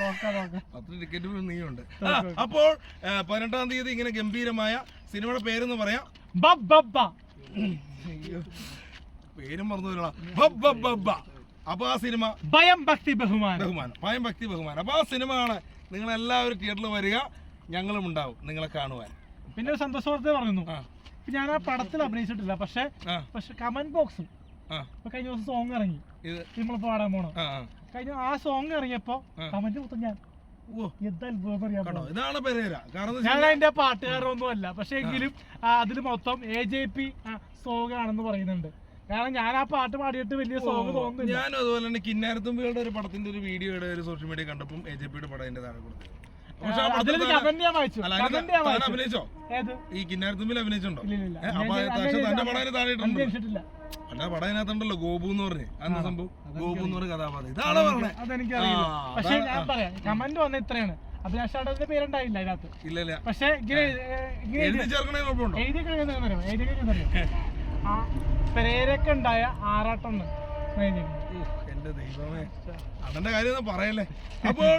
10 ticket പോലും നീയുണ്ട്. അപ്പോൾ 18-ാം തീയതി ഇങ്ങനെ ഗംഭീരമായ സിനിമയുടെ പേരെന്ന് പറയാം. പേരും മറന്നു. അപ്പൊ ആ സിനിമ ഭയം ഭക്തി ബഹുമാനം. ഭയം ഭക്തി ബഹുമാനം. അപ്പൊ ആ സിനിമ കാണാൻ നിങ്ങൾ എല്ലാവരും തിയേറ്ററിൽ വരിക, ഞങ്ങളും ഉണ്ടാവും നിങ്ങളെ കാണുവാൻ. പിന്നെ ഒരു സന്തോഷ വാർത്ത പറയുന്നു, ഞാൻ ആ പടത്തിൽ അഭിനയിച്ചിട്ടില്ല, പക്ഷെ കമന്റ് ബോക്സും കഴിഞ്ഞ ദിവസം സോങ് ഇറങ്ങി, നമ്മൾ പാടാൻ പോണം. കഴിഞ്ഞ ആ സോങ് ഇറങ്ങിയപ്പോ കമന്റ് മൊത്തം ഞാൻ ഇതാണ് പെരേര. ഞാൻ അതിന്റെ പാട്ടുകാരൊന്നും അല്ല, പക്ഷെ എങ്കിലും അതിൽ മൊത്തം AJP സോങ് ആണെന്ന് പറയുന്നുണ്ട്. കാരണം ഞാൻ ആ പാട്ട് പാടിയിട്ട് വലിയ സോങ് തോന്നുന്നില്ല. ഞാനും അതുപോലെ തന്നെ കിന്നാരത്തുമ്പിയുടെ ഒരു പടത്തിന്റെ ഒരു വീഡിയോയുടെ ഒരു സോഷ്യൽ മീഡിയ കണ്ടപ്പോൾ AJPയുടെ പടം അതിന്റെ താഴെ കൊടുത്തു. അഭിനയിച്ചോ? ഈ കിന്നാരത്തുമ്പിൽ അഭിനയിച്ചുണ്ടോ? തന്റെ പടം താഴെ അല്ല, പടം അതിനകത്തുണ്ടല്ലോ ഗോപു എന്ന് പറഞ്ഞ്. അന്ന് സംഭവം ഗോപു എന്ന് പറഞ്ഞ കഥാപാത്രം ഇതാണ് പറഞ്ഞത്. അതെനിക്കറിയില്ല, പക്ഷെ ഞാൻ പറയാം കമന്റ് വന്ന ഇത്രയാണ്. അഭിലാഷ് ചേട്ടന്റെ പേരുണ്ടായില്ല അതിനകത്ത്. ഇല്ല, പക്ഷെ എഴുതി ചേർക്കണേ കുഴപ്പമുണ്ടോ? എഴുതി പെരേരൊക്കെ ഉണ്ടായ ആറാട്ടം. എന്റെ ദൈവമേ, അതെന്റെ കാര്യം പറയല്ലേ. അപ്പോൾ